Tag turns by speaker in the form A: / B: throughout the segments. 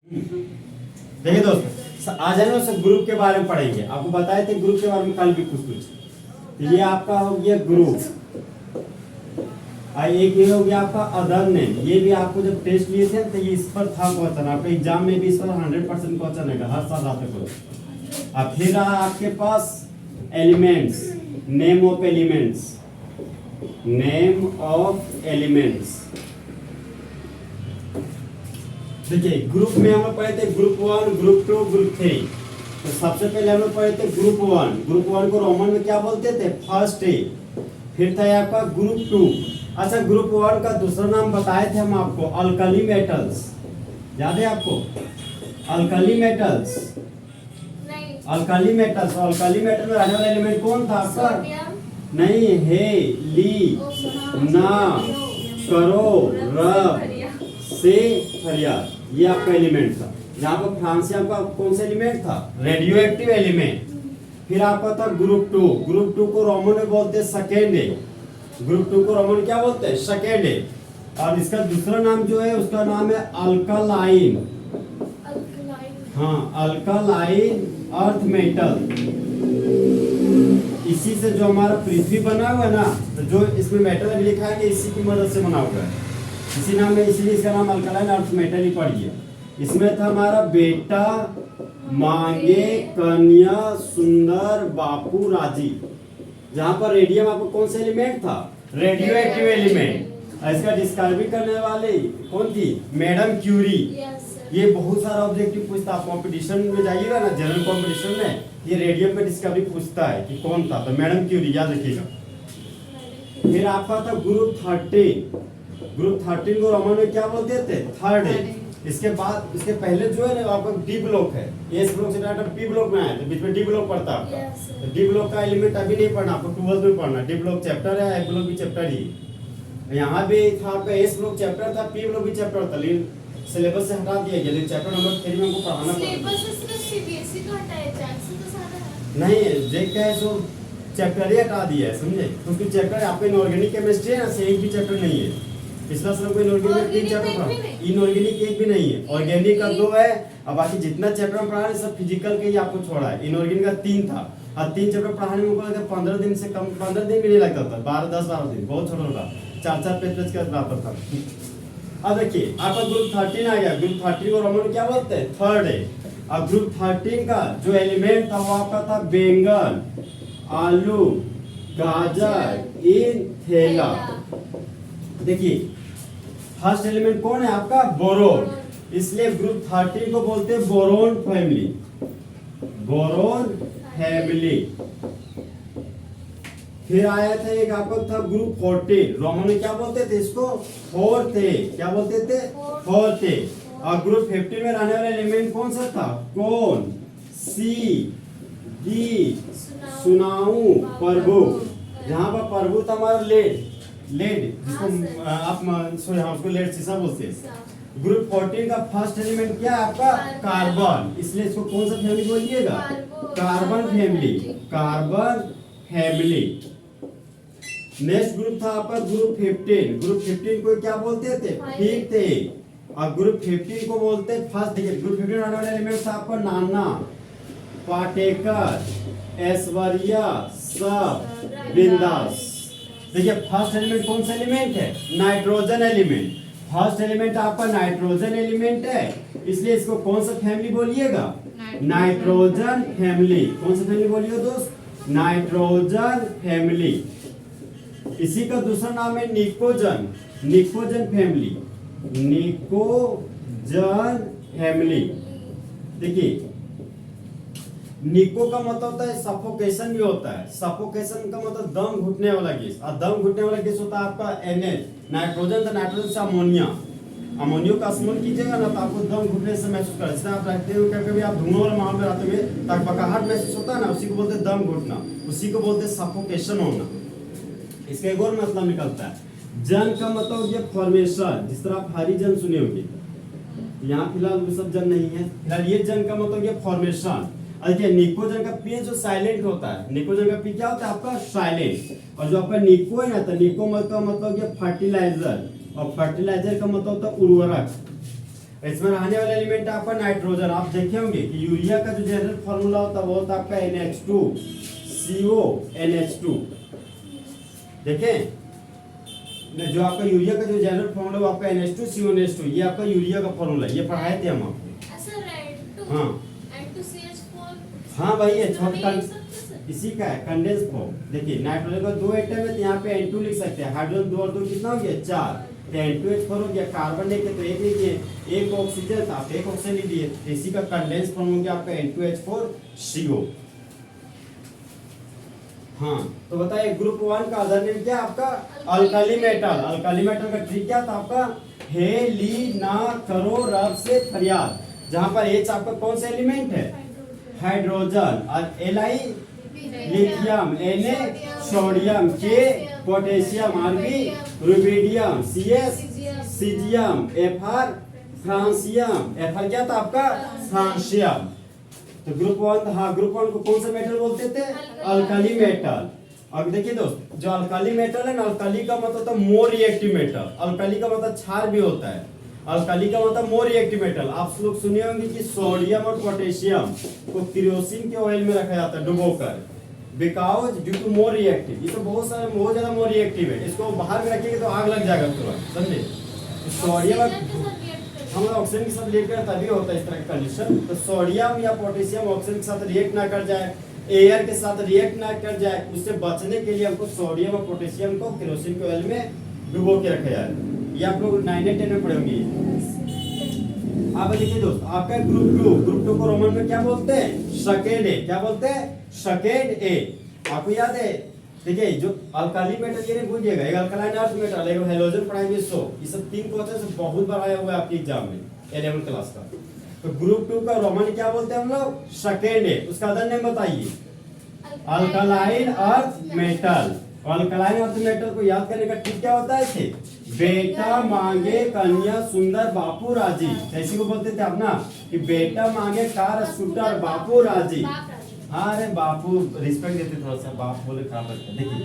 A: देखिए दोस्तों, आज है ना सब ग्रुप के बारे में पढ़ेंगे। आपको बताए थे ग्रुप के बारे में कल भी कुछ तो ये आपका हो गया ग्रुप, और एक ये हो गया आपका अदर नेम। ये भी आपको जब टेस्ट लिए थे तो ये इस पर था क्वेश्चन, आपके एग्जाम में भी इस पर 100% क्वेश्चन है हर साल आता क्वेश्चन। अब फिर आपके पास elements, name of elements, name of elements. देखिए ग्रुप में हम लोग पढ़े थे ग्रुप 1, ग्रुप 2, ग्रुप 3। तो सबसे पहले हम लोग पढ़े थे ग्रुप 1। ग्रुप 1 को रोमन में क्या बोलते थे? First A. फिर था आपका ग्रुप 2। अच्छा, ग्रुप 1 का दूसरा नाम बताए थे हम आपको, अल्कली मेटल्स। याद है आपको? Alkali metals, alkali metals. Alkali metal में रहने वाला एलिमेंट कौन था आपका? नहीं, हे, ली, ना, करो, र, से, फरियाद। ये आपका एलिमेंट था। यहाँ पर फ्रांस आपका कौन सा एलिमेंट था? Radioactive element. फिर आपका था ग्रुप 2। ग्रुप 2 को रोमन में बोलते हैं सेकेंड ए। ग्रुप 2 को रोमन क्या बोलते हैं? सेकेंड ए। और इसका दूसरा नाम जो है उसका नाम है अल्कालाइन। हाँ, अल्कालाइन अर्थ मेटल। इसी से जो हमारा पृथ्वी बना हुआ है ना, तो जो इसमें मेटल अभी लिखा है इसी की मदद से बना हुआ है। इसी नाम में, इसलिए इसका नाम अल्कलाइन अर्थ मेटल ही पड़ गया। इसमें था हमारा बेटा, मांगे, कन्या, सुंदर, बापू, राजी। जहां पर रेडियम आपको कौन सा एलिमेंट था? Radioactive element. इसका डिस्कवरी करने वाले कौन थी? Madam Curie. ये बहुत सारा ऑब्जेक्टिव पूछता है। कंपटीशन में जाइएगा ना, जनरल कंपटीशन में, ये रेडियम पे डिस्कवरी पूछता है कि कौन था, तो मैडम क्यूरी याद रखिएगा। फिर आपका था ग्रुप 13। ग्रुप 13 को रोमन में क्या बोलते थे? Third A. इसके बाद, इसके पहले जो है ना आपका डी ब्लॉक है। एस ब्लॉक से डायरेक्ट पी ब्लॉक में आया, तो बीच में डी ब्लॉक पड़ता है आपका। तो डी ब्लॉक का एलिमेंट अभी नहीं पढ़ना, आपको 12th में पढ़ना। डी ब्लॉक चैप्टर है, ए ब्लॉक भी चैप्टर ही। यहाँ भी था आपका एस ब्लॉक चैप्टर था, पी ब्लॉक भी चैप्टर था, लेकिन सिलेबस से हटा दिया गया। लेकिन चैप्टर नंबर 3 में हमको पढ़ाना पड़ता नहीं। जे क्या है सो चैप्टर ही हटा दिया है, समझे? क्योंकि चैप्टर आपका इनऑर्गेनिक केमिस्ट्री है ना, से एक भी चैप्टर नहीं है। पिछला साल कोई इनऑर्गेनिक 3 चैप्टर पढ़ा, इनऑर्गेनिक एक भी नहीं है। ऑर्गेनिक का 2 है, और बाकी जितना चैप्टर हम पढ़ा रहे सब फिजिकल के ही आपको छोड़ा है। इनऑर्गेनिक का 3 था, और 3 चैप्टर पढ़ाने में मुझको लगा 15 दिन से कम, 15 दिन भी नहीं लगता था। 10-12 दिन बहुत छोटा था, 4-4 पेज का आता था। अब देखिए आपका ग्रुप 13 आ गया। ग्रुप 13 को रोमन में क्या बोलते हैं? थर्ड है। अब ग्रुप 13 का जो एलिमेंट था वो आपका था बैंगन, आलू, गाजर, इन, थैला। देखिए फर्स्ट एलिमेंट कौन है आपका? बोरोन। इसलिए ग्रुप 13 को बोलते हैं बोरोन फैमिली। Boron family. फिर आया था एक आपका था ग्रुप 14। रोमन में क्या बोलते थे इसको? फोर्थ ए। क्या बोलते थे? फोर्थ ए। और ग्रुप 15 में रहने वाला एलिमेंट कौन सा था? कौन, सी, डी, सुनाऊ, प्रभु। जहां पर प्रभु था हमारा लेड, जिसको आप सॉरी हाँ उसको लेड शीशा बोलते हैं। ग्रुप 14 का फर्स्ट एलिमेंट क्या है आपका? कार्बन। इसलिए इसको कौन सा फैमिली बोलिएगा? Carbon family. Carbon family. Next group था आपका ग्रुप 15। ग्रुप 15 को क्या बोलते थे? फिफ्थ ए। और ग्रुप 15 को बोलते हैं फर्स्ट। देखिए ग्रुप 15 में वाला एलिमेंट था आपका नाना, पाटेकर, ऐश्वर्या, सब, बिंदास। देखिए फर्स्ट एलिमेंट कौन सा एलिमेंट है? Nitrogen element. फर्स्ट एलिमेंट आपका नाइट्रोजन एलिमेंट है, इसलिए इसको कौन सा फैमिली बोलिएगा? Nitrogen family. कौन सा फैमिली बोलिएगा दोस्त? Nitrogen family. इसी का दूसरा नाम है निकोजन, निकोजन फैमिली। निकोजन फैमिली। देखिए निको का मतलब होता है सफोकेशन भी होता है। सफोकेशन का मतलब दम घुटने वाला गैस, और दम घुटने वाला गैस होता है आपका NH। नाइट्रोजन तो नाइट्रोजन से अमोनिया। अमोनिया का स्मेल कीजिएगा ना तो आपको दम घुटने से महसूस कर, जैसे आप रहते हो कभी आप धुआं वाला माहौल में रहते हुए तकबकाहट महसूस होता है ना, उसी को बोलते हैं दम घुटना, उसी को बोलते हैं सफोकेशन होना। इसका एक और मतलब निकलता है। जन का मतलब ये फॉर्मेशन, जिस तरह आप हरी जन सुने होंगे, यहाँ फिलहाल वो सब जन नहीं है। फिलहाल ये जन का मतलब ये फॉर्मेशन। देखिए निकोजन का पी जो साइलेंट होता है, निकोजन का पी क्या होता है आपका? साइलेंट। और जो आपका निको है ना, तो निको मतलब ये फर्टिलाइजर, और फर्टिलाइजर का मतलब होता है उर्वरक। इसमें रहने वाला एलिमेंट है आपका नाइट्रोजन। आप देखे होंगे कि यूरिया का जो जनरल फॉर्मूला होता है वो होता है आपका NH2 CO NH2। देखें जो आपका यूरिया का जो जनरल फॉर्मूला वो आपका NH2 CO NH2, ये आपका यूरिया का फॉर्मूला, ये पढ़ाए थे हम आपको। हाँ हाँ भाई ये इसी का है कंडेंस फॉर्म। देखिए नाइट्रोजन का 2 एटम है तो यहाँ पे N2 लिख सकते हैं। हाइड्रोजन 2 और 2 कितना हो गया 4, तो N2H4 हो गया। कार्बन लेके तो एक लिखिए, एक ऑक्सीजन था आप एक ऑक्सीजन लिख दिए, इसी का कंडेंस फॉर्म हो गया आपका N2H4CO। हाँ तो बताइए ग्रुप 1 का अदर नेम क्या आपका अल्काली मेटल। अल्काली मेटल का ट्रिक क्या था आपका हे ली ना करो रब से फरियाद, जहां पर H आपका कौन सा एलिमेंट है हाइड्रोजन, और Li lithium, Na sodium, K potassium, Rb rubidium, Cs caesium, Fr francium. Fr क्या था आपका फ्रांसियम। तो ग्रुप 1 हाँ ग्रुप 1 को कौन सा मेटल बोलते थे अल्काली मेटल। अब देखिए दोस्त जो अल्काली मेटल है ना, अल्काली का मतलब होता है मोर रिएक्टिव मेटल, अल्काली का मतलब क्षार भी होता है, अल्काली का मतलब मोर रिएक्टिव मेटल। आप लोग सुने होंगे कि सोडियम और पोटेशियम को केरोसिन के ऑयल में रखा जाता है डुबोकर, because due to more reactive. ये तो बहुत ज्यादा मोर रिएक्टिव है, इसको बाहर में रखेंगे तो आग लग जाएगा तुरंत, समझे। सोडियम हम ऑक्सीजन के साथ रिएक्ट करता तभी होता है इस तरह का कंडीशन। तो सोडियम या पोटेशियम ऑक्सीजन के साथ रिएक्ट ना कर जाए, एयर के साथ रिएक्ट ना कर जाए, उससे बचने के लिए हमको सोडियम और पोटेशियम को केरोसिन के ऑयल में डुबो के रखा जाए। ये आप लोग 9 और 10 में पढ़ेंगे। अब देखिए दोस्त आपका ग्रुप 2 को रोमन में क्या बोलते हैं सेकेंड ए। क्या बोलते हैं सेकेंड ए। आपको याद है देखिए जो अल्काली मेटल ये नहीं भूलिएगा, एक अल्कलाइन अर्थ मेटल, एक हैलोजन पढ़ाएंगे 100। ये सब 3 क्वेश्चन से बहुत बार आया हुआ है आपके एग्जाम में 11th क्लास का। तो ग्रुप 2 का रोमन क्या बोलते हैं हम लोग सेकेंड ए। उसका अदर नेम बताइए alkaline earth metal. Alkaline earth metal को याद करने का ट्रिक क्या होता है इसे बेटा मांगे कन्या सुंदर बापू राजी, ऐसी को बोलते थे आप ना कि बेटा मांगे कार स्कूटर बापू राजी। हाँ अरे बापू रिस्पेक्ट देते थोड़ा सा, बाप बोले खराब लगता है। देखिए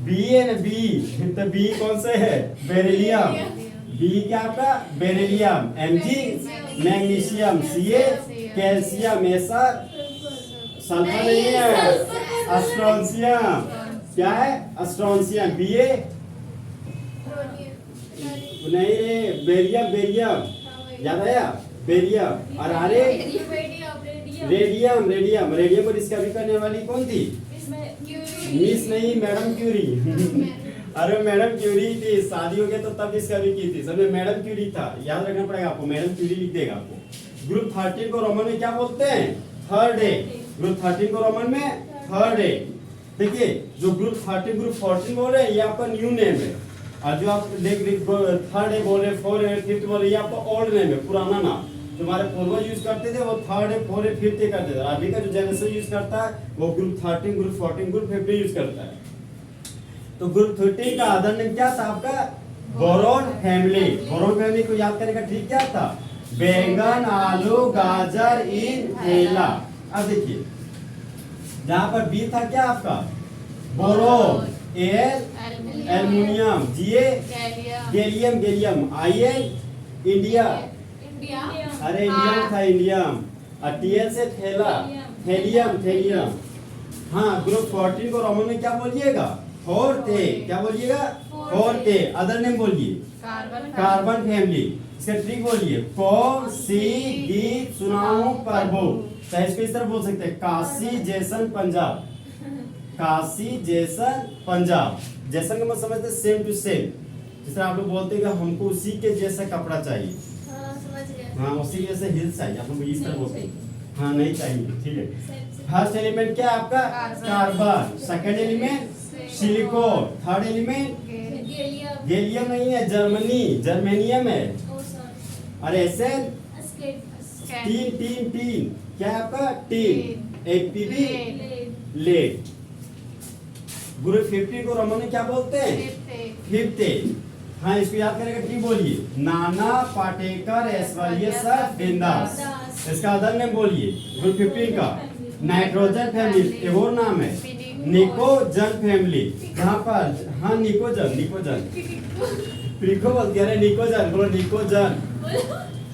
A: बी है ना बी, तो बी कौन से है बेरिलियम, बी क्या आपका beryllium, Mg magnesium, Ca calcium, ऐसा सल्फर नहीं है अस्ट्रोंशियम। क्या है अस्ट्रोंशियम, Ba नहीं रे बेरियम याद आया बेरियम। और अरे रेडियम को डिस्कवरी करने वाली कौन थी मिस नहीं मैडम क्यूरी। अरे मैडम क्यूरी थी, शादी हो गया तो तब डिस्कवरी की थी, समझे मैडम क्यूरी था, याद रखना पड़ेगा आपको, मैडम क्यूरी लिख देगा आपको। ग्रुप 13 को रोमन में क्या बोलते हैं थर्ड ए। ग्रुप 13 को रोमन में थर्ड ए। देखिए जो ग्रुप 13 ग्रुप 14 बोल रहे हैं ये आपका न्यू नेम है, और जो आप थर्ड ए बोल रहे हैं 4 ए 5 बोल रहे हैं ये आपका ओल्ड नेम है, पुराना नाम। तुम्हारे पूर्वज यूज करते थे वो थर्ड है 4 है 5 है करते थे, अभी का जो जनरेशन यूज करता है वो ग्रुप 13 ग्रुप 14 ग्रुप 15 यूज करता है। तो ग्रुप 13 का अदर नेम क्या था आपका बोरोन फैमिली। बोरोन फैमिली को याद करने का ट्रिक क्या था बैंगन आलू गाजर इन थैला। अब देखिए जहां पर बी था क्या आपका boron, L aluminium, gallium, IN India, अरे इंडियम था इंडियम, और TL से थैला थैलियम। हाँ ग्रुप 14 को रोमन में क्या बोलिएगा फोर्थ ए। क्या बोलिएगा फोर्थ ए। अदर नेम बोलिए कार्बन फैमिली। इसका ट्रिक बोलिए कौन सी गीत सुनाऊं प्रभु, चाहे इसको इस तरह बोल सकते हैं काशी जैसन पंजाब, काशी जैसन पंजाब। जैसन का मतलब समझते सेम टू सेम, जिस तरह आप लोग बोलते हैं कि हमको उसी के जैसा कपड़ा चाहिए, हाँ उसी के जैसे हिल्स चाहिए, आप लोग इस तरह बोलते हैं हाँ नहीं चाहिए, ठीक है। फर्स्ट एलिमेंट क्या है आपका carbon, second element silicon, third element gallium नहीं है जर्मेनियम है, और एसएन तीन क्या है आपका टीन, HPV लेड। ग्रुप 15 को रोमन में क्या बोलते हैं फिफ्थ। हाँ इसको याद करने का ठीक बोलिए नाना पाटेकर ऐश्वर्य सर बिंदास। इसका अदर नेम बोलिए ग्रुप 15 का नाइट्रोजन फैमिली, एक और नाम है निकोजन फैमिली। यहाँ पर हाँ निकोजन प्रीको बोलती है निकोजन, बोलो निकोजन।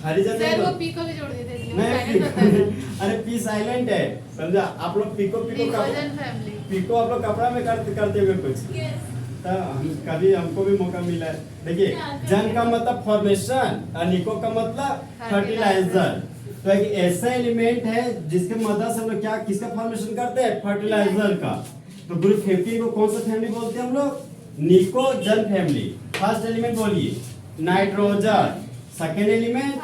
A: हरिजन
B: सर वो
A: नहीं
B: पी को भी जोड़ देते थे, वो
A: नहीं
B: साइलेंट होता था।
A: पिको अरे पी साइलेंट है समझा आप लोग पिको
B: Picojan family।
A: पिको आप लोग कपड़ा में करते हुए कुछ तो हम कभी हमको भी मौका मिला है देखिए जन का मतलब फॉर्मेशन और निको का मतलब फर्टिलाइजर तो एक ऐसा एलिमेंट है जिसके मदद से हम लोग क्या किसका फॉर्मेशन करते हैं फर्टिलाइजर का तो ग्रुप 15 को कौन सा फैमिली बोलते हैं हम लोग निकोजन फैमिली फर्स्ट एलिमेंट बोलिए nitrogen second element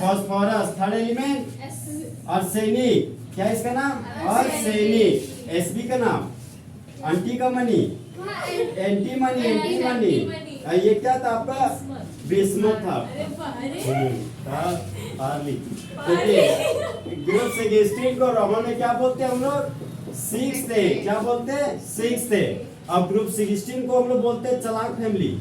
A: phosphorus third element arsenic क्या इसका नाम आर्सेनिक एसबी का नाम एंटीमनी एंटीमनी ये क्या था आपका बिस्मथ था देखिए ग्रुप 16 को रोमन में क्या बोलते हैं हम लोग सिक्स थे क्या बोलते हैं सिक्स थे अब ग्रुप 16 को हम लोग बोलते हैं चालाक फैमिली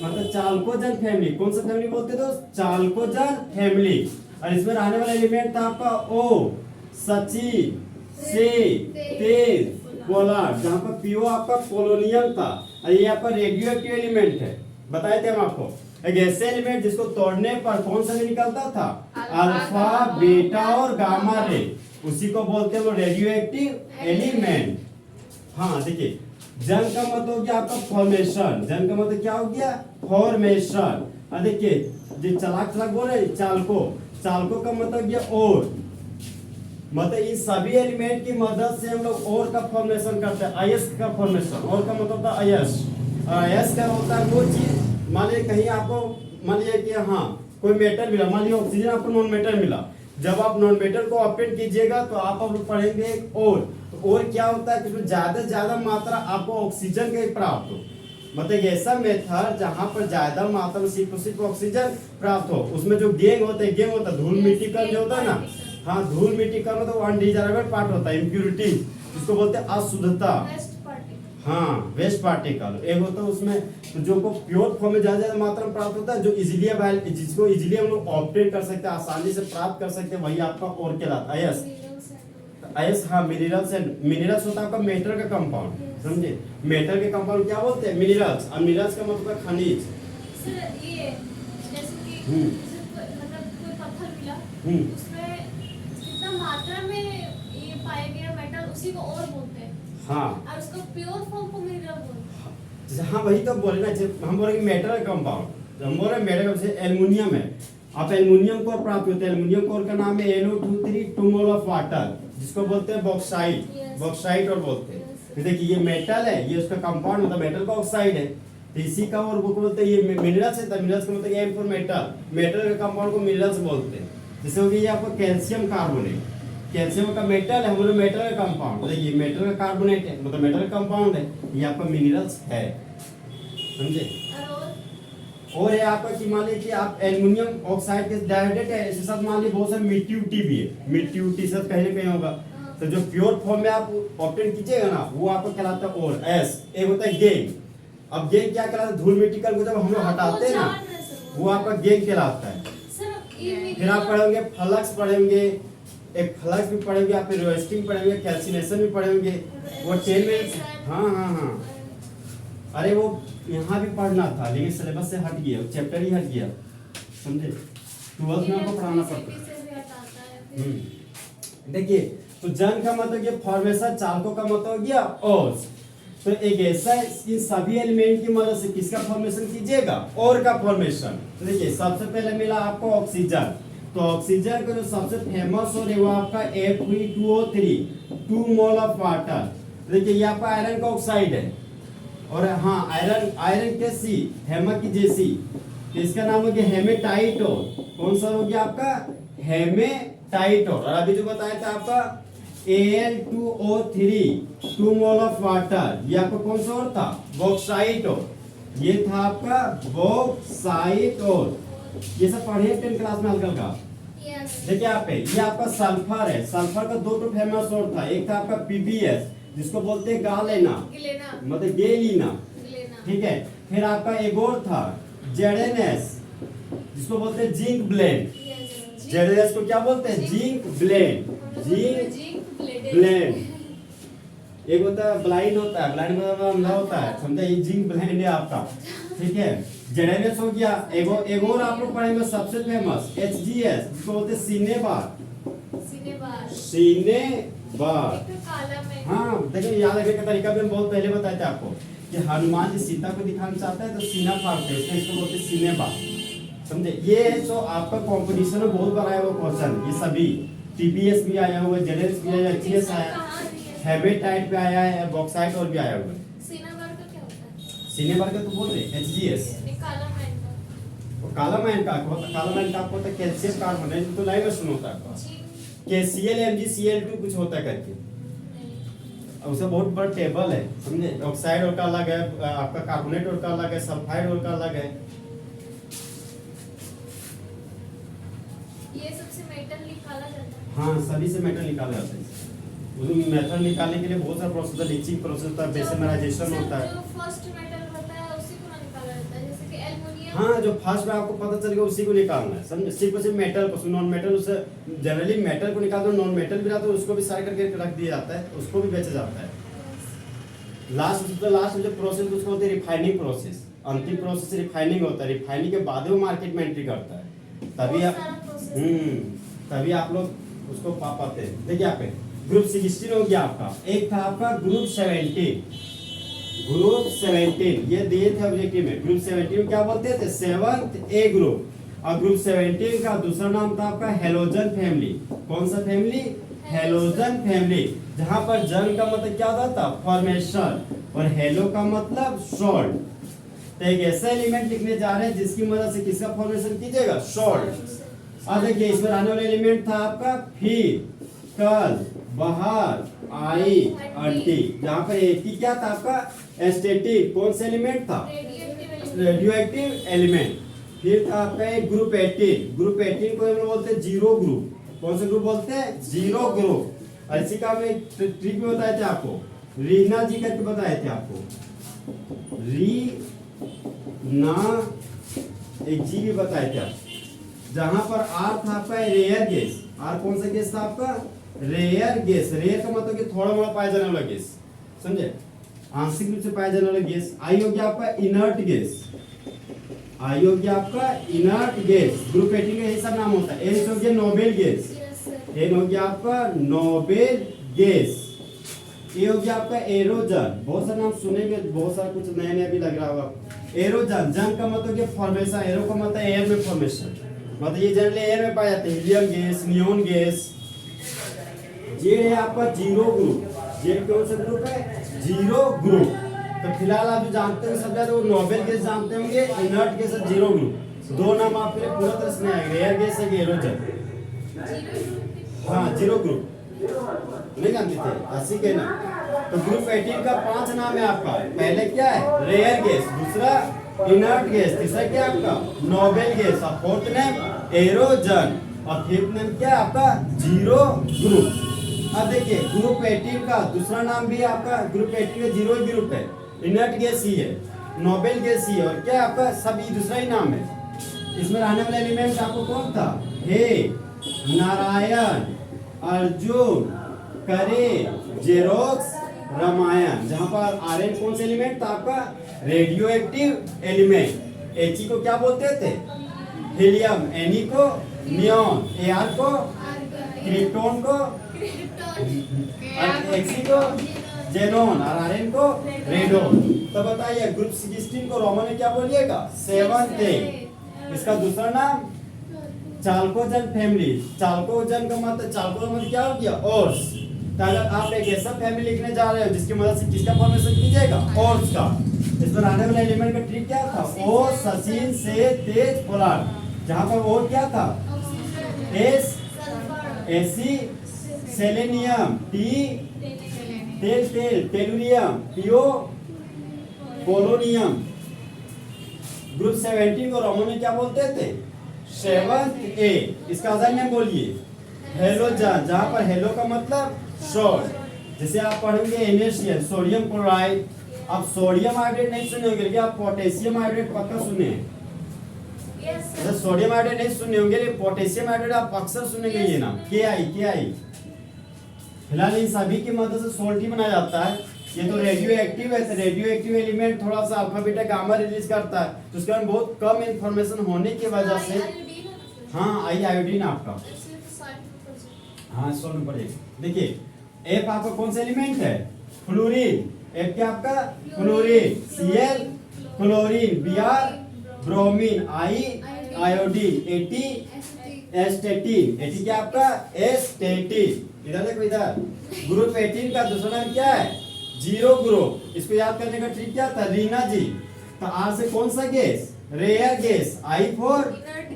A: मतलब चालकोजन फैमिली कौन सा फैमिली बोलते हैं दोस्त चालकोजन फैमिली और इसमें रहने वाला एलिमेंट था आपका ओ सचिन से तेज पोलर जहाँ पर पीओ आपका पोलोनियम था और ये आपका रेडियो एक्टिव एलिमेंट है बताए थे हम आपको एक ऐसे एलिमेंट जिसको तोड़ने पर कौन सा नहीं निकलता था अल्फा बीटा और गामा रे उसी को बोलते हैं वो रेडियो एक्टिव एलिमेंट हाँ देखिए जन का मतलब हो गया आपका फॉर्मेशन जन का मतलब क्या हो गया फॉर्मेशन देखिए जो चालाक बोल रहे चालको का मतलब गया और मतलब इन सभी एलिमेंट की मदद से हम लोग और का फॉर्मेशन करते हैं आयस का फॉर्मेशन और का मतलब था आयस आयस क्या होता है वो चीज मान लीजिए कहीं आपको मान लीजिए कि हाँ कोई मेटल मिला मान लीजिए ऑक्सीजन आपको नॉन मेटल मिला जब आप नॉन मेटल को ओपन कीजिएगा तो आप पढ़ेंगे और क्या होता है कि ज्यादा से ज्यादा मात्रा आपको ऑक्सीजन के प्राप्त हो मतलब एक ऐसा मेथड जहाँ पर ज्यादा मात्रा में सिर्फ ऑक्सीजन प्राप्त हो उसमें जो गैंग होता है धूल मिट्टी का जो होता है ना हाँ धूल मिट्टी का मतलब अनडिजायरेबल पार्ट होता है इम्प्यूरिटी जिसको बोलते हैं अशुद्धता हाँ वेस्ट पार्टिकल एक होता है उसमें तो जो को प्योर फॉर्म में ज्यादा मात्रा में प्राप्त होता है जो इजीली जिसको इजीली हम लोग ऑब्टेन कर सकते हैं आसानी से प्राप्त कर सकते हैं वही आपका और कहलाता है आयस आयस हाँ मिनरल्स होता है आपका मेटल का कंपाउंड समझे मेटल के कंपाउंड क्या बोलते हैं मिनरल्स और मिनरल्स का मतलब खनिज
C: सर ये जैसे कि मतलब कोई पत्थर मिला उसमें जितना मात्रा में ये पाया गया मेटल उसी को और बोलते हैं
A: हाँ
C: और उसको प्योर फॉर्म को मिनरल बोलते हैं
A: हाँ वही तो बोले ना जब हम बोलेंगे मेटल कंपाउंड हम बोल रहे मेटल जैसे एल्युमिनियम है आप एल्युमिनियम कोर प्राप्त होते हैं एल्युमिनियम कोर का नाम है NO2 2 मोल ऑफ वाटर जिसको बोलते हैं बॉक्साइट और बोलते हैं तो देखिए ये मेटल है ये उसका कंपाउंड मतलब मेटल का ऑक्साइड है तो इसी का और वो बोलते हैं ये मिनरल्स है मिनरल्स का मतलब M फॉर मेटल के कंपाउंड को मिनरल्स बोलते हैं जैसे हो गया ये आपका कैल्शियम कार्बोनेट कैल्शियम का मेटल है हम लोग मेटल का कंपाउंड देखिए मेटल का कार्बोनेट है मतलब मेटल का कंपाउंड है ये आपका मिनरल्स है समझे और है आपका कि मान लीजिए कि आप एल्युमिनियम ऑक्साइड के डाइहाइड्रेट है इसके साथ मान लीजिए बहुत सारे मिट्टी उट्टी भी है मिट्टी उट्टी सब कहीं ना कहीं होगा तो जो प्योर फॉर्म में आप ऑब्टेन कीजिएगा ना वो आपको कहलाता है और एस एक होता है गेंग अब गेंग क्या कहलाता है धूल मिट्टी को जब हम लोग हटाते हैं ना वो आपका गेंग कहलाता है फिर आप पढ़ेंगे फ्लक्स पढ़ेंगे एक फ्लक्स भी पढ़ेंगे आप फिर रोस्टिंग पढ़ेंगे कैल्सिनेशन भी पढ़ेंगे वो 10 में हाँ अरे वो यहाँ भी पढ़ना था लेकिन सिलेबस से हट गया चैप्टर ही हट गया समझे 12th में आपको पढ़ाना पड़ता देखिए तो जन का मतलब ये फॉर्मेशन चालकों का मतलब हो गया और तो एक ऐसा इन सभी एलिमेंट की मदद से किसका फॉर्मेशन कीजिएगा और का फॉर्मेशन तो देखिए सबसे पहले मिला आपको ऑक्सीजन तो ऑक्सीजन का जो सबसे फेमस हो रही वो आपका Fe2O3 2 मोल ऑफ वाटर देखिए ये आपका आयरन का ऑक्साइड है और हाँ आयरन के सी हेमा की जैसी तो इसका नाम हो गया हेमेटाइटोल कौन सा हो गया आपका हेमेटाइटोल और अभी जो बताया था आपका Al2O3 2 मोल ऑफ वाटर ये आपका कौन सा और था बॉक्साइटोल ये था आपका बॉक्साइटोल ये सब पढ़िए 10 क्लास में हल्का का देखिए आप ये आपका सल्फर है सल्फर का दो फेमस और था एक था आपका PbS जिसको बोलते हैं गालेना मतलब गेलिना ठीक है फिर आपका एक और था ZnS जिसको बोलते हैं जिंक ब्लेंड ZnS को क्या बोलते हैं जिंक ब्लेंड एक होता है ब्लाइंड मतलब अंधा होता है समझा ये जिंक ब्लेंड है आपका ठीक है जेडेनएस हो गया। एगो और आप लोग पढ़ेंगे सबसे फेमस HGS, जिसको बोलते हैं सीने बार। सीने बार,
C: एक तो काला में
A: हाँ देखिए याद रखने का तरीका भी हम बहुत पहले बताए थे आपको कि हनुमान जी सीता को दिखाना चाहता है तो सीना फाड़ते हैं, इसलिए इसको बोलते हैं सीने बार, समझे। ये है जो आपका कंपटीशन में बहुत बड़ा है वो क्वेश्चन, ये सभी TPS भी आया हुआ है, जेडेनएस भी आया है, HGS आया है, हेमेटाइट पे आया है, बॉक्साइट और भी आया हुआ है।
C: सीना बार का क्या होता है?
A: सीने बार का तो बोल रहे HGS,
C: एक काला मैन का
A: और काला मैन का काला मैन का आपको होता है कैल्शियम कार्बोनेट, तो लाइव में सुना होता है आपको
C: जी
A: KCl MgCl2 कुछ होता है करके,
C: नहीं
A: उसका बहुत बड़ा टेबल है, समझे। ऑक्साइड और का अलग है, आपका कार्बोनेट और का अलग है, सल्फाइड और का अलग है।
C: ये सबसे मेटल निकाला जाता है।
A: हाँ सभी से मेटल निकाला जाता है। उसमें मेटल निकालने के लिए बहुत सारा प्रोसेस है, लीचिंग प्रोसेस होता है, बेसमराइजेशन होता है।
C: जो फर्स्ट मेटल होता है उसी को ना निकाला जाता है, जैसे कि एल्युमिनियम।
A: हाँ जो फर्स्ट में आपको पता चलेगा उसी को निकालना है, समझे। सिर्फ मेटल को, नॉन मेटल उसे जनरली मेटल को निकाल दो, नॉन मेटल भी रहता है उसको भी साइड करके रख दिया जाता है, उसको भी बेचा जाता है। लास्ट में जो प्रोसेस उसको बोलते हैं रिफाइनिंग प्रोसेस, अंतिम प्रोसेस रिफाइनिंग होता है। रिफाइनिंग के बाद वो मार्केट में एंट्री करता है, तभी
C: बहुत
A: आप
C: सारा process
A: तभी आप लोग उसको पा पाते हैं। देखिए आप ग्रुप 16 हो गया आपका, एक था आपका ग्रुप 17। ग्रुप 17 ये दिए थे ऑब्जेक्टिव में। ग्रुप 17 में क्या बोलते थे? 7th A group. और ग्रुप 17 का दूसरा नाम था आपका हेलोजन फैमिली। कौन सा फैमिली? हेलोजन फैमिली, जहां पर जन का मतलब क्या होता था? फॉर्मेशन, और हेलो का मतलब सॉल्ट। तो एक ऐसा एलिमेंट लिखने जा रहे हैं जिसकी मदद से किसका फॉर्मेशन कीजिएगा? सॉल्ट। अब देखिए इसमें आने वाला एलिमेंट था आपका फिर, कल, बाहर, आई, अंटी। जहां पर एक ही क्या था आपका? एस्टेटिक। कौन सा एलिमेंट था? Radioactive element. फिर था आपका एक ग्रुप 18। ग्रुप 18 को हम लोग बोलते हैं जीरो ग्रुप। कौन सा ग्रुप बोलते हैं? Zero group. और इसी का हम एक ट्रिक भी बताए थे आपको, रीना जी करके बताए थे आपको, ना एक जी भी बताए थे आप। जहां पर आर था आपका रेयर गैस। आर कौन सा गैस था आपका? Rare gas. रेयर का मतलब कि थोड़ा मोड़ा पाया जाने वाला गैस, समझे, आंशिक रूप से पाया जाने वाला गैस। आई हो गया आपका इनर्ट गैस। आई हो गया आपका इनर्ट गैस। ग्रुप 18 का ऐसा नाम होता है। एन हो गया नोबेल गैस। एन हो गया आपका नोबेल गैस। ये हो गया आपका एरोजन। बहुत सारे नाम सुनेंगे, बहुत सारा कुछ नया नया भी लग रहा होगा। एरोजन, जन का मतलब क्या? फॉर्मेशन। एरो का मतलब एयर में फॉर्मेशन, मतलब ये जनरली एयर में पाया जाते हैं। Helium gas, neon gas. ये है आपका जीरो ग्रुप। ये कौन सा ग्रुप है? Zero group. तो फिलहाल आप जो जानते हैं सब वो नोबेल गैस जानते होंगे, इनर्ट गैस और जीरो ग्रुप। दो नाम आपके लिए पूरा तरह से नहीं आएगा, रेयर गैस है एरोजन। हाँ जीरो ग्रुप नहीं जानते थे, ऐसी कहना। तो ग्रुप 18 का 5 नाम है आपका। पहले क्या है? रेयर गैस, दूसरा इनर्ट गैस, तीसरा क्या आपका? नोबेल गैस, और फोर्थ नेम एरोजन, और फिफ्थ नेम क्या आपका? Zero group. अब देखिए ग्रुप 18 का दूसरा नाम भी आपका, ग्रुप 18 का जीरो ग्रुप है, इनर्ट गैस ही है, नोबेल गैस ही है, और क्या आपका सभी दूसरा ही नाम है। इसमें रहने वाला एलिमेंट आपको कौन था? हे, नारायण, अर्जुन, करे, जेरोक्स, रामायण। जहां पर आर्यन कौन सा एलिमेंट था आपका? Radio active element. एच को क्या बोलते थे? हीलियम। एनी को नियोन। एआर को क्रिप्टोन को, एक्सी को जेनोन, और आर्यन को रेडोन। तो बताइए ग्रुप 16 को रोमन में क्या बोलिएगा? 7th A। इसका दूसरा नाम चाल्कोजन फैमिली। चाल्कोजन का मतलब, चाल्को का मतलब क्या हो गया? ओर्स। तो अगर आप एक ऐसा फैमिली लिखने जा रहे हो जिसकी मदद से किसका फॉर्मेशन कीजिएगा? ओर्स का। इसमें आने वाला एलिमेंट का ट्रिक क्या था? ओ सचिन से तेज पोलार। जहां पर ओ क्या था? S AC selenium, T tellurium, PO polonium. Group 17 को रोमन में क्या बोलते थे? 7th A। इसका असल नेम बोलिए हेलोजन, जहां पर हेलो का मतलब सॉल्ट। जैसे आप पढ़ेंगे NaCl, सोडियम क्लोराइड। आप सोडियम हाइड्रेट नहीं सुने होंगे, लेकिन आप पोटेशियम हाइड्रेट पक्का सुने हैं। जैसे सोडियम हाइड्रेट नहीं सुने होंगे, लेकिन पोटेशियम हाइड्रेट आप अक्सर सुनेंगे ये नाम, KI। फिलहाल इन सभी की मदद से सॉल्ट ही बनाया जाता है। ये तो रेडियो एक्टिव है, तो रेडियो एक्टिव एलिमेंट थोड़ा सा अल्फा बीटा गामा रिलीज करता है, तो उसके बाद बहुत कम इंफॉर्मेशन होने की वजह से हाँ आयोडीन आपका हाँ 100 नंबर एक। देखिए एफ आपका कौन सा एलिमेंट है? फ्लोरीन। एफ क्या आपका? Fluorine. Cl chlorine, Br bromine, I iodine, At एस्टेटीन। At क्या आपका? एस्टेटीन। इधर देखो इधर, ग्रुप 18 का दूसरा नाम क्या है? Zero group. इसको याद करने का ट्रिक क्या था? रीना जी। तो R से कौन सा गैस? Rare gas. I for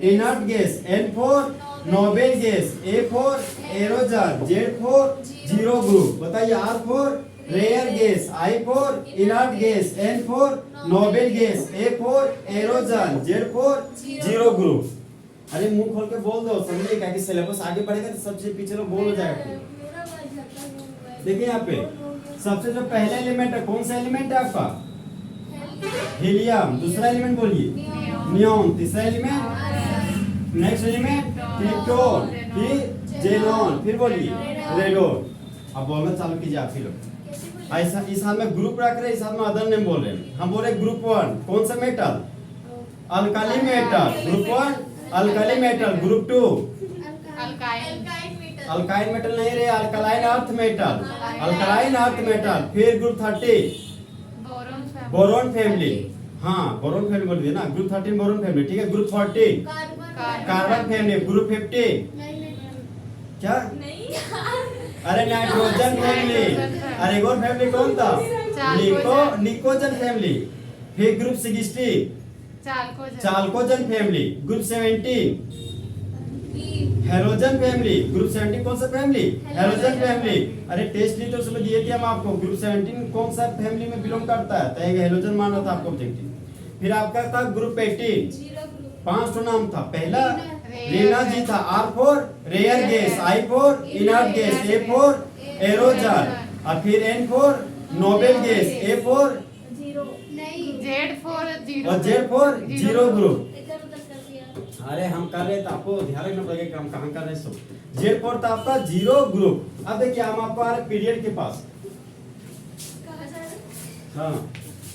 A: inert gas, N for noble gas, A for aerogen, Z for zero group. बताइए R for rare gas, I for inert gas, N for noble gas, A for aerogen, Z for zero group. अरे मुंह खोल के बोल दो, समझिए क्या कि सिलेबस आगे बढ़ेगा तो सबसे पीछे लोग बोल हो जाएगा। देखिए यहाँ पे सबसे जो पहला एलिमेंट है कौन सा एलिमेंट है आपका? हीलियम। दूसरा एलिमेंट बोलिए नियॉन। तीसरा एलिमेंट, नेक्स्ट एलिमेंट क्रिप्टोन, फिर जेनॉन, फिर बोलिए रेडोन। अब बोलना चालू कीजिए आप ही लोग। ऐसा इस हाथ में ग्रुप रख रहे हैं, इस हाथ में अदर नेम बोल रहे हैं। हम बोल रहे ग्रुप 1 कौन सा metal? Alkali metal. Group 1 alkali metal. Group 2 alkyne metal नहीं रे, alkaline earth metal. Alkaline earth metal. फिर ग्रुप 30 बोरोन फैमिली। हाँ बोरोन फैमिली बोल दिया ना। ग्रुप 13 बोरोन फैमिली, ठीक है। Group 14 carbon family. ग्रुप 15 क्या? अरे नाइट्रोजन फैमिली। अरे एक और फैमिली कौन था? Pnictogen family. फिर group 16 chalcogen family. Group 17 halogen family. Group 17 कौन सा फैमिली? Halogen family. अरे टेस्ट लीटर उसमें दिए थे हम आपको, ग्रुप 17 कौन सा फैमिली में बिलोंग करता है, तो एक हेलोजन माना था आपको ऑब्जेक्टिव। फिर आपका था ग्रुप 18 5 तो नाम था। पहला रीना जी था, R for rare gas, I for inert gas, A for aerogen, और फिर N for noble gas, A for और Z फॉर जीरो ग्रुप। अरे हम कर रहे थे, आपको ध्यान रखना पड़ेगा कि हम कहाँ कर रहे हैं सब। Z फॉर था आपका जीरो ग्रुप। अब देखिए हम आपको आ रहे पीरियड के पास। हाँ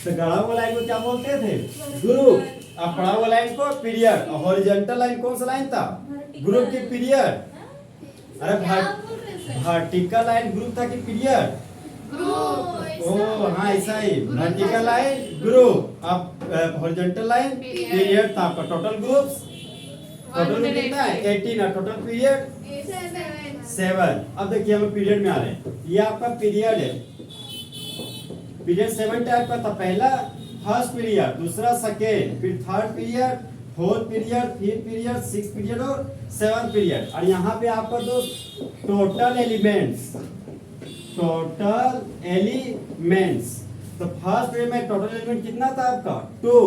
A: तो गड़ा हुआ लाइन को क्या बोलते थे? ग्रुप। अब पड़ा हुआ लाइन को पीरियड। और हॉरिजॉन्टल लाइन कौन सा लाइन था? ग्रुप की पीरियड। अरे वर्टिकल लाइन ग्रुप था कि पीरियड? ओ हाँ ऐसा ही। वर्टिकल लाइन ग्रुप, अब हॉरिजॉन्टल लाइन पीरियड था आपका। टोटल ग्रुप्स टोटल में कितना है? 18 है। Total period 7। अब देखिए हम पीरियड में आ रहे हैं। ये आपका पीरियड है। पीरियड 7 टाइप का था। पहला फर्स्ट पीरियड, दूसरा सेकेंड, फिर third period, fourth period, fifth period, sixth period और सेवंथ पीरियड। और यहाँ पे आपका दोस्त टोटल एलिमेंट्स तो फर्स्ट पीरियड में टोटल एलिमेंट कितना था आपका? 2।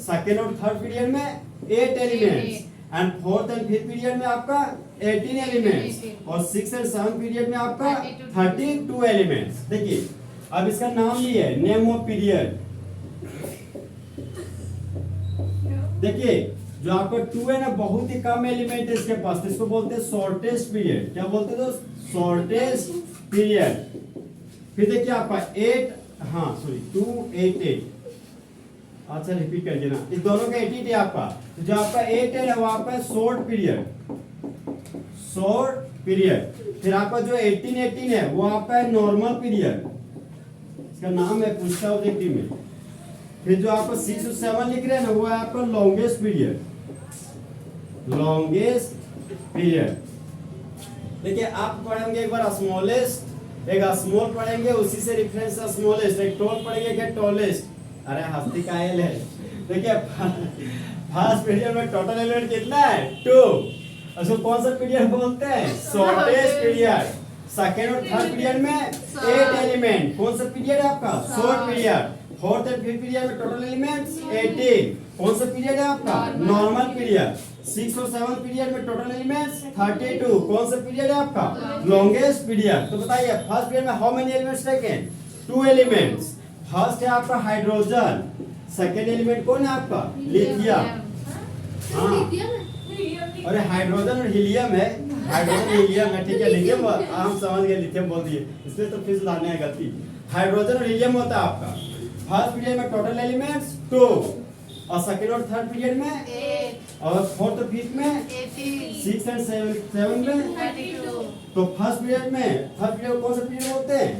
A: सेकेंड और थर्ड पीरियड में 8 elements, and fourth and fifth period में आपका 18 एलिमेंट्स, और सिक्स्थ एंड सेवंथ पीरियड में आपका 32 एलिमेंट्स। देखिए अब इसका नाम लिए है, नेम ऑफ पीरियड। देखिए जो आपका 2 है ना, बहुत ही कम एलिमेंट है इसके पास, तो इसको बोलते हैं शॉर्टेस्ट पीरियड। क्या बोलते हैं दोस्त? Shortest period. फिर देखिए आपका 2 8 8। अच्छा रिपीट करिए ना, इस दोनों का 8 है आपका। तो जो आपका 8 है वो आपका शॉर्ट पीरियड। फिर आपका जो 18 है वो आपका है नॉर्मल पीरियड, इसका नाम है पूछता ऑब्जेक्टिव में। फिर जो आपका 6 और 7 लिख रहे हैं ना, वो है आपका लॉन्गेस्ट पीरियड। देखिए आप पढ़ेंगे एक बार स्मॉलेस्ट, एक स्मॉल पढ़ेंगे, उसी से रेफरेंस स्मॉलेस्ट, एक टॉल पढ़ेंगे क्या टॉलेस्ट। अरे हस्ती का एल है। देखिए फर्स्ट पीरियड में टोटल एलिमेंट कितना है? 2। उसको कौन सा पीरियड बोलते हैं? Shortest period. सेकेंड और थर्ड पीरियड में 8 एलिमेंट, कौन सा पीरियड है आपका? Short period. Fourth and fifth period में टोटल एलिमेंट्स 18, कौन सा पीरियड है आपका? Normal period. 6 और 7 पीरियड में टोटल एलिमेंट्स 32, कौन सा पीरियड है आपका? Longest period. तो बताइए फर्स्ट पीरियड में how many elements taken? 2 elements. First है आपका हाइड्रोजन, सेकेंड एलिमेंट कौन है आपका? लिथियम। हाँ अरे हाइड्रोजन और हीलियम है, हाइड्रोजन हीलियम है, ठीक है। लिथियम हम समझ गए, लिथियम बोल दिए, इसलिए तो फिर सुधारने है गलती। हाइड्रोजन और हीलियम होता है आपका। फर्स्ट पीरियड में टोटल एलिमेंट्स 2 और सेकंड और थर्ड पीरियड में
B: 8,
A: और फोर्थ और फिफ्थ में
B: 18,
A: 6 एंड 7 में।
B: 32,
A: तो फर्स्ट पीरियड में थर्ड पीरियड कौन सा पीरियड होते हैं?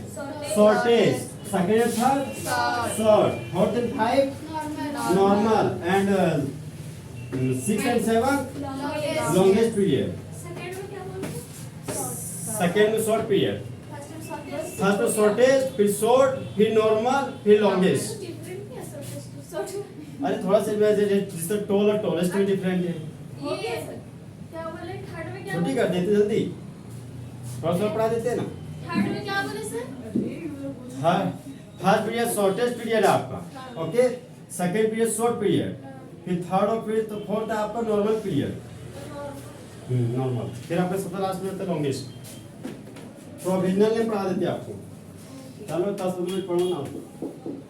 A: Shortage. Second and third short. Fourth and five normal and 6 and 7 longest period.
C: Second में क्या बोलते हैं?
A: सेकंड में शॉर्ट पीरियड,
C: फर्स्ट में शॉर्टेज।
A: फर्स्ट में शॉर्टेज, फिर शॉर्ट, फिर नॉर्मल, फिर लॉन्गेस्ट।
C: डिफरेंट क्या शॉर्टेज टू शॉर्ट?
A: अरे थोड़ा सा जिससे टॉल और टॉलेस्ट भी डिफरेंट है।
C: ये क्या बोले? थर्ड में क्या
A: छोटी
C: बोले?
A: कर देते जल्दी, थोड़ा सा पढ़ा देते हैं ना।
C: थर्ड में क्या बोले सर?
A: हाँ, फर्स्ट पीरियड शॉर्टेस्ट पीरियड है आपका, okay. Second period short period, फिर थर्ड और फिर तो फोर्थ है आपका नॉर्मल पीरियड। नॉर्मल, फिर आपका सबसे लास्ट में लॉन्गेस्ट। प्रोविजनल नेम पढ़ा देते हैं आपको। चलो 10 मिनट पढ़ो ना आपको।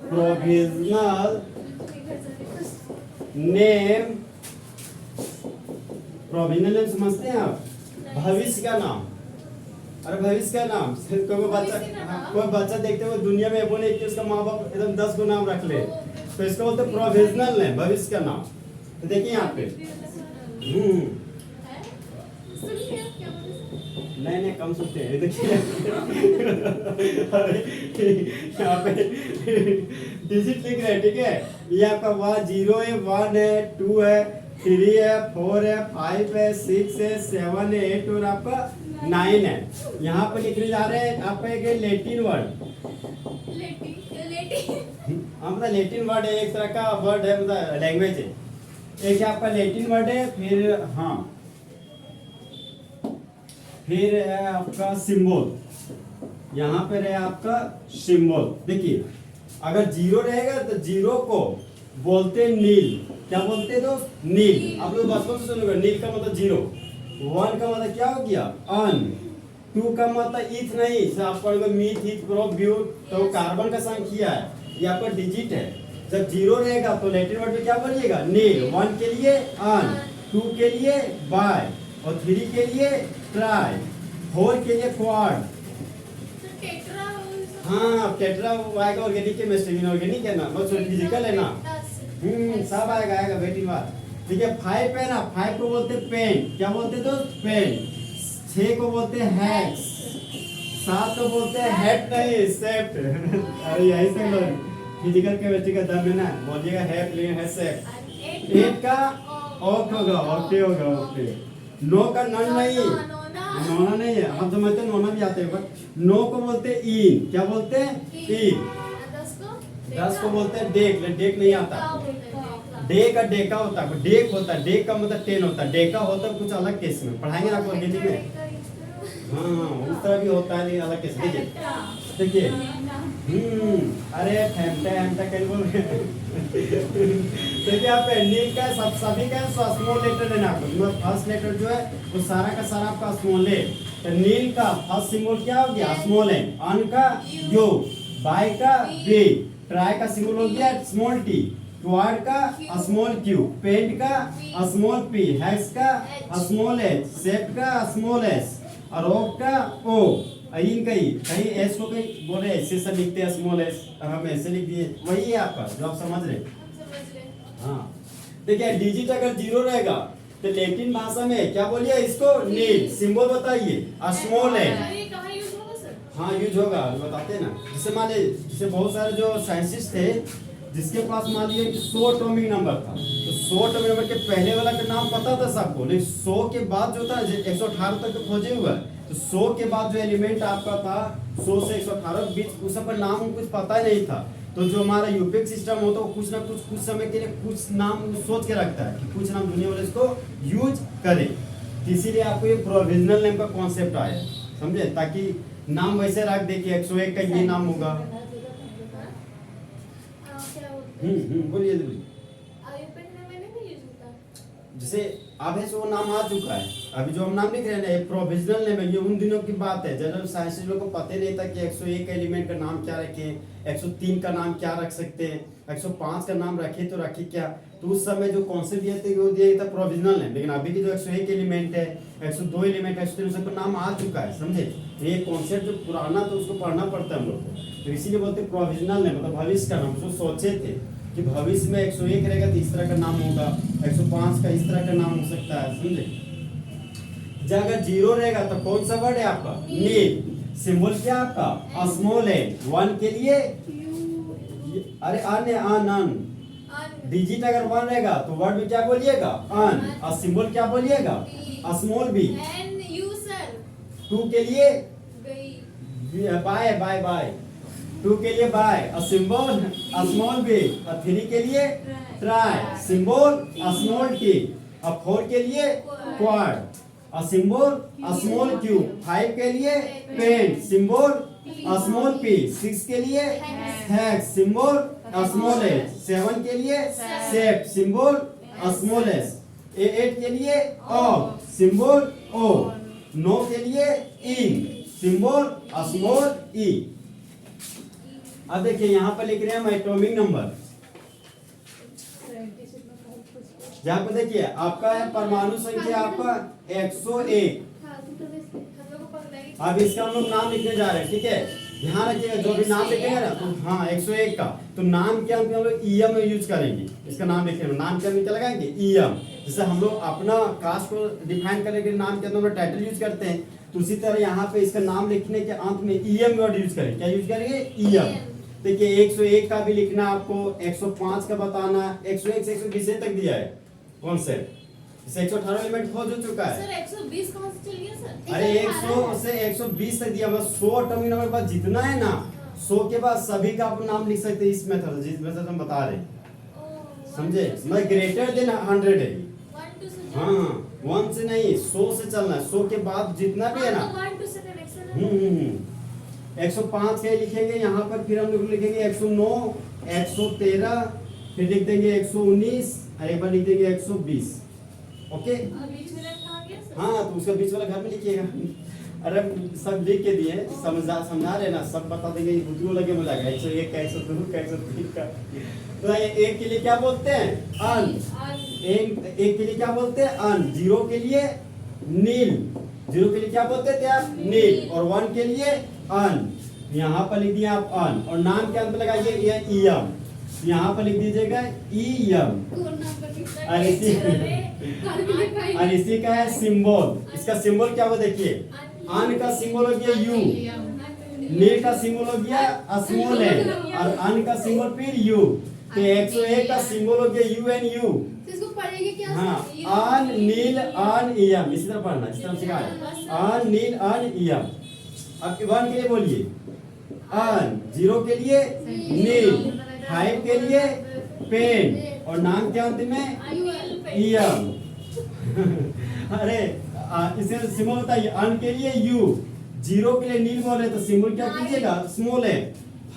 A: प्रोविजनल नेम, प्रोविजनल नेम समझते हैं आप? भविष्य का नाम। अरे भविष्य का नाम, कोई बच्चा देखते हुए दुनिया में बोले कि उसका माँ बाप एकदम 10 गो नाम रख ले, तो इसको बोलते हैं प्रोविजनल नेम, भविष्य का नाम। तो देखिए यहाँ पे नहीं नहीं कम सुनते हैं, देखिए अरे यहाँ पे डिजिट लिख रहे हैं, ठीक है। ये आपका 0 है, 1 है, 2 है, 3 है, 4 है, 5 है, 6 है, 7 है, 8 और आपका 9 है। यहाँ पे लिखने जा रहे हैं आपका एक लैटिन वर्ड। हाँ मतलब लैटिन वर्ड है, एक तरह का वर्ड है, मतलब लैंग्वेज है। एक आपका लैटिन वर्ड है, फिर हाँ फिर है आपका सिंबल। यहाँ पे रहे आपका सिंबल। देखिए अगर 0 रहेगा तो 0 को बोलते नील। क्या बोलते हैं दोस्त? नील। आप लोग बचपन से सुनोगे, नील का मतलब 0। 1 का मतलब क्या हो गया? अन। 2 का मतलब ईथ नहीं, से आप पढ़ोगे मीथ, ईथ, प्रोप, ब्यूट, तो कार्बन का संख्या है, ये आपका डिजिट है। जब 0 रहेगा तो लैटिन वर्ड में क्या बोलिएगा? नील। 1 के लिए अन, 2 के लिए बाय, और 3 के लिए ट्राई, 4 के लिए क्वाड। हाँ टेट्रा आएगा, ऑर्गेनिक केमिस्ट्री, इनऑर्गेनिक है ना, बस फिजिकल है ना। सब आएगा बेटी बात। ठीक है। 5 है ना, 5 को बोलते पेन। क्या बोलते दोस्त? पेन। 6 को बोलते हेक्स। 7 को बोलते हेट नहीं सेप्ट। अरे यही से लोग फिजिकल केमिस्ट्री का दम है ना, बोलिएगा हेट नहीं है सेप्ट। 8 का ऑक्ट होगा, ऑक्टे होगा, ऑक्टे। 9 का नन नहीं, नोना नहीं है, हम समझते नोना भी आते हैं, पर 9 को बोलते इन। क्या बोलते हैं? इन। 10 को बोलते हैं डेक, डेक नहीं आता। डे का डेका होता है, डेक होता है, डेक का मतलब 10 होता है, डेका होता है कुछ अलग केस में, पढ़ाएंगे आपको अंग्रेजी में। हाँ उस तरह भी होता है, लेकिन अलग केस। देखिए अरे फैमटा हैमटा क्या बोल रहे हैं? देखिए आप नील का सब सभी का स्मॉल लेटर लेना आपको। फर्स्ट लेटर जो है वो सारा का सारा आपका स्मॉल है। तो नील का फर्स्ट सिंबल क्या हो गया? स्मॉल है। अन का यू, बाय का बी, ट्राई का सिंबल हो गया स्मॉल टी, क्वाड का स्मॉल क्यू, पेंट का स्मॉल पी, हेक्स का स्मॉल एच, सेप्ट का स्मॉल एस, और ऑक्ट का ओ। इन कहीं एस को कहीं बोल रहे ऐसे से लिखते हैं स्मॉल एस, हम ऐसे लिख दिए, वही है आपका जो आप समझ रहे हैं। हाँ देखिए डिजिट अगर 0 रहेगा तो लैटिन भाषा में क्या बोलिए इसको? नील। सिंबल बताइए स्मॉल है। हाँ यूज होगा, बताते हैं ना। जैसे मान लीजिए, जैसे बहुत सारे जो साइंटिस्ट थे जिसके पास मान लीजिए 100 एटॉमिक नंबर था, तो 100 एटॉमिक नंबर के पहले वाला का नाम पता था सबको, लेकिन 100 के बाद जो था 118 तक तो खोजे हुआ है, तो 100 के बाद जो एलिमेंट आपका था 100 से 118 के बीच, उस पर नाम कुछ पता ही नहीं था। तो जो हमारा यूपिक सिस्टम होता है वो कुछ ना कुछ समय के लिए कुछ नाम सोच के रखता है कि कुछ नाम दुनिया वाले इसको यूज करें। इसीलिए आपको ये प्रोविजनल नेम का कॉन्सेप्ट आया, समझे? ताकि नाम वैसे रख दे कि 101 का ये नाम होगा। बोलिए। जैसे अब है सो नाम आ चुका है, अभी जो हम नाम लिख रहे हैं ना, ये प्रोविजनल नेम है, ये उन दिनों की बात है जनरल साइंस लोगों को पता ही नहीं था कि 101 एलिमेंट का नाम क्या रखें, 103 का नाम क्या रख सकते हैं, 105 का नाम रखे तो रखे क्या। तो उस समय जो कॉन्सेप्ट दिए थे वो दिया था प्रोविजनल नेम। लेकिन अभी की जो 101 एलिमेंट है, 102 एलिमेंट है, 103 सबका नाम आ चुका है, समझे। ये कॉन्सेप्ट जो पुराना तो उसको पढ़ना पड़ता है हम लोग को, तो इसीलिए बोलते प्रोविजनल नेम, मतलब भविष्य का नाम। जो सोचे थे कि भविष्य में 101 रहेगा तो इस तरह का नाम होगा, 105 का इस तरह का नाम हो सकता है, समझे। जब अगर 0 रहेगा तो कौन सा वर्ड है आपका, नील। सिंबल क्या आपका, स्मॉल है। 1 के लिए अरे अन्य अन डिजिट अगर 1 रहेगा तो वर्ड में क्या बोलिएगा, अन। और सिंबल क्या बोलिएगा, small b.
C: N U sir
A: 2 के लिए
C: गई
A: बाय बाय बाय, 2 के लिए बाय, और सिंबल स्मॉल बी। और 3 के लिए ट्राई, सिंबल स्मॉल टी। और 4 के लिए क्वाड, और सिंबल स्मॉल क्यू। 5 के लिए पेन, सिंबल स्मॉल पी। 6 के लिए हैक्स, सिंबल स्मॉल एच। 7 के लिए सेट, सिंबल स्मॉल एस। 8 के लिए ऑफ, सिंबल ओ। 9 के लिए इन, सिंबल स्मॉल ई। अब देखिए यहाँ पर लिख रहे हैं हम एटॉमिक नंबर। जहाँ पर देखिए आपका है परमाणु संख्या आपका 101। अब इसका हम लोग नाम लिखने जा रहे हैं, ठीक है। ध्यान रखिएगा जो भी नाम लिखेंगे ना, तो हाँ 101 का तो नाम के अंत में हम लोग ईएम यूज करेंगे। इसका नाम लिखने में नाम के अंत में क्या लगाएंगे, ईएम। जैसे हम लोग अपना कास्ट को डिफाइन करने के नाम के अंदर हम लोग टाइटल यूज करते हैं, तो उसी तरह यहाँ पे इसका नाम लिखने के अंत में ईएम वर्ड यूज करेंगे। क्या यूज करेंगे, ईएम। देखिए 101 का भी लिखना आपको, 105 का बताना, 101 से 120 तक दिया है कॉन्सेप्ट। 118 एलिमेंट हो जो चुका है
C: सर 120 कहां से चल गया सर?
A: अरे 100 से 120 तक दिया, बस 100 एटॉमिक नंबर के बाद जितना है ना, 100 के बाद सभी का आप नाम लिख सकते हैं इस मेथड, जिस मेथड हम बता रहे हैं, समझे। मतलब ग्रेटर देन 100 है।
C: 1 2 से
A: हाँ 1 से नहीं, 100 से चलना है। 100 के बाद जितना भी है ना,
C: 1 2 से कनेक्शन है।
A: 105 के लिखेंगे यहाँ पर, फिर हम लोग लिखेंगे 109, 113, फिर लिख देंगे 119, और एक बार लिख देंगे 120। ओके
C: और बीच में कहां गया सर?
A: हाँ, तो उसका बीच वाला घर में लिखिएगा। अरे सब लिख के दिए, समझा रहे ना, सब बता देंगे। बुद्धू लगे मुझे लगा 101 का, 102 का, 103 का। तो एक के लिए क्या बोलते हैं, अन। एक के लिए क्या बोलते हैं, अन। 0 के लिए नील, 0 के लिए क्या बोलते थे आप, नील। और 1 के लिए अन। यहाँ पर लिख दिया आप अन, और नाम के अंत में लगाइए ये ईएम। यहाँ पर लिख दीजिएगा ईएम। और इसी का है सिंबल। इसका सिंबल क्या हुआ देखिए, अन का सिंबल हो गया यू, नील का सिंबल हो गया स्मॉल एन, और अन का सिंबल फिर यू। तो 101 का सिंबल हो गया यू एन यू।
B: इसको पढ़ेंगे क्या?
A: हाँ, अन नील अन ईएम, इसी तरह पढ़ना, इस तरह सिखाया, अन नील अन ईएम। अब 1 के लिए बोलिए अन, 0 के लिए नील, 5 के लिए पेन, और नाम के अंत में ईएम। अरे इसे सिंबल बताइए, अन के लिए यू, 0 के लिए नील बोल रहे तो सिंबल क्या कीजिएगा, स्मॉल है।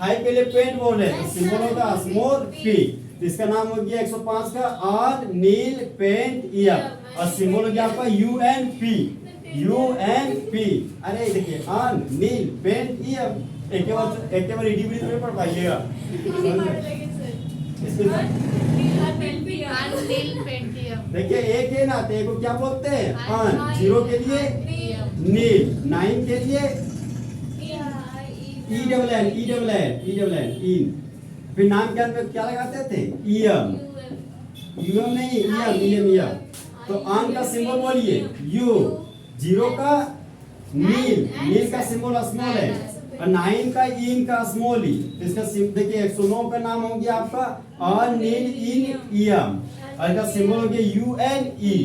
A: 5 के लिए पेन बोल रहे तो सिंबल होगा स्मॉल पी। तो इसका नाम हो गया 105 का अन नील पेन ईएम, और सिंबल हो गया आपका U N P, U N P. अरे देखिए अन नील पेन ईएम, एक के बार ईडी भी पढ़ पाइएगा। देखिए एक है ना, तो एक को क्या बोलते हैं, अन। 0 के लिए नील, 9 के लिए इन। फिर नाम के अंत में क्या लगाते थे, ईएम। यूएम नहीं, ईएम। तो अन का सिंबल बोलिए यू, 0 का नील का सिंबल स्मॉल है, और 9 का इन का स्मॉल ई। इसका देखिए 109 का नाम हो गया आपका अन नील इन ईएम, और इसका सिंबल हो गया यू एन ई।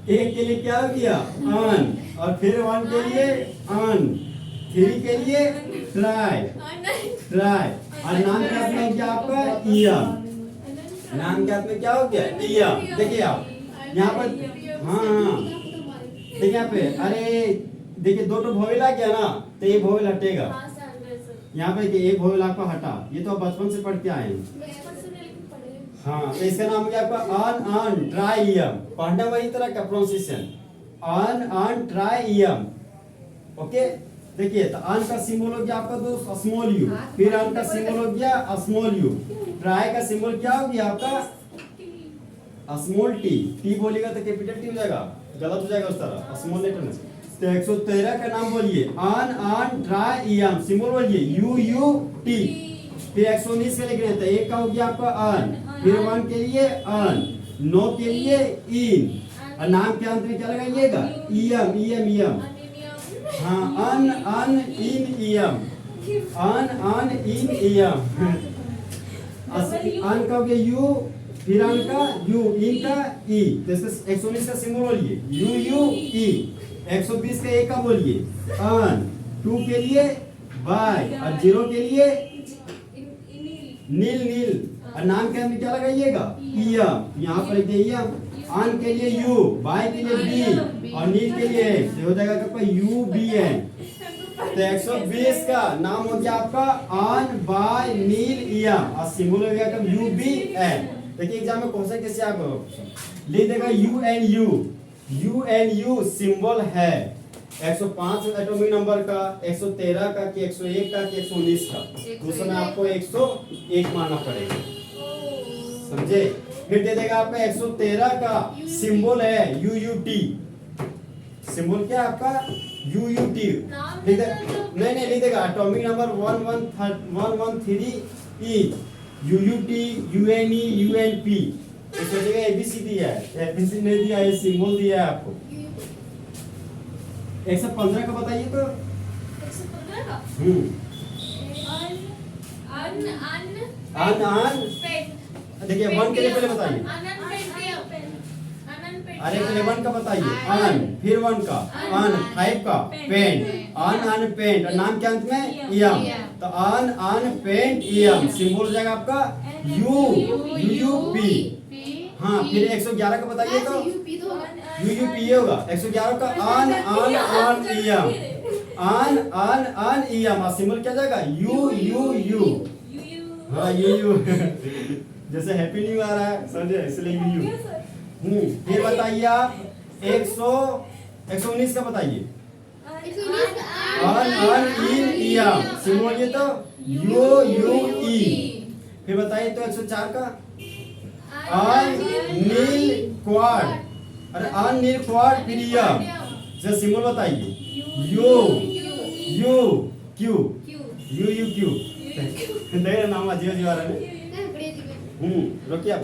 A: एक के लिए क्या हो गया, अन, और फिर 1 के लिए अन, 3 के लिए ट्राई, और नाम के अंत में हो गया आपका ईएम। नाम के अंत में क्या हो गया, ईएम। देखिए आप यहाँ पर, हाँ देखिए यहाँ पे, अरे देखिए 2 भोवेल आ गया ना, तो ये भोवेल हटेगा। यहाँ पे एक भोवेल आपका हटा, ये तो आप बचपन से पढ़ के आए हैं। हाँ, तो इसका नाम हो गया आपका अन ट्राइयम। पढ़ना वही तरह का प्रोनाउंसिएशन, अन ट्राइयम। ओके, देखिए तो अन का सिंबल हो गया आपका दोस्त स्मॉल यू, फिर अन का सिंबल हो गया स्मॉल यू, ट्राई का सिंबल क्या हो गया आपका स्मॉल टी। टी बोलेगा तो कैपिटल टी हो जाएगा, गलत हो जाएगा उस तरह स्मॉल लेटर में। तो 113 का नाम बोलिए अन ट्राइयम, सिंबल बोलिए यू यू टी। फिर 119 का लिख रहे हैं, तो एक का हो गया आपका अन, फिर 1 के लिए अन, 9 के लिए इन, और नाम के अंत में क्या लगाइएगा ईएम ईएम ईएम। हाँ, अन इन ईएम, अन इन ईएम। अन का हो गया यू, फिर अन का यू, इन का ई। तो इसका 119 का सिंबल बोलिए यू यू ई। 120 का एक का बोलिए अन, 2 के लिए बाय, और 0 के लिए नील नील, और नाम के अंदर क्या लगाइएगा ईएम, यहाँ पर लिख दिए अन के लिए यू, बाय के लिए बी, और नील के लिए एन, हो जाएगा आपका यू बी एन। तो 120 का नाम हो गया आपका अन बाय नील ईएम, और सिंबल हो गया यू बी एन। देखिए एग्जाम में क्वेश्चन कैसे आप लिख देगा यू एन यू सिंबल है 105 एटॉमिक नंबर का, 113 का कि 101 का कि 119 का, तो उसमें आपको 101 मानना पड़ेगा, समझे। फिर दे देगा आपका 113 का सिंबल है यू यू टी, सिंबल क्या है आपका यू यू टी। नहीं लिख देगा atomic number 113 E, U U T, U N E, U N P. इसमें जगह एबीसी दिया है, एबीसी नहीं दिया है, सिंबल दिया है आपको। 115 का बताइए तो।
C: 115 का
A: अन देखिए 1 के लिए पहले बताइए, अरे पहले 1 का बताइए अन, फिर 1 का अन, 5 का पेंट, अन पेंट, और नाम के अंत में ईएम, तो अन पेंट ईएम, सिंबल हो जाएगा आपका यू यू पी। हाँ, फिर 111 का बताइए तो यू पी होगा। 111 का अन ईएम, अन ईएम, सिंबल क्या जाएगा यू यू यू। हाँ यू जैसे हैप्पी न्यू आ रहा है समझे, इसलिए यू। फिर बताइए आप 119 का बताइए अन इन ईएम, सिंबल ये तो यू यू ई। फिर बताइए तो 104 का अनिल क्वाड, अरे अनिल क्वाड फिर ईएम, जैसे सिंबल बताइए you you Q, you you Q. नहीं नाम अजीब अजीब आ रहा है। रोकिए आप।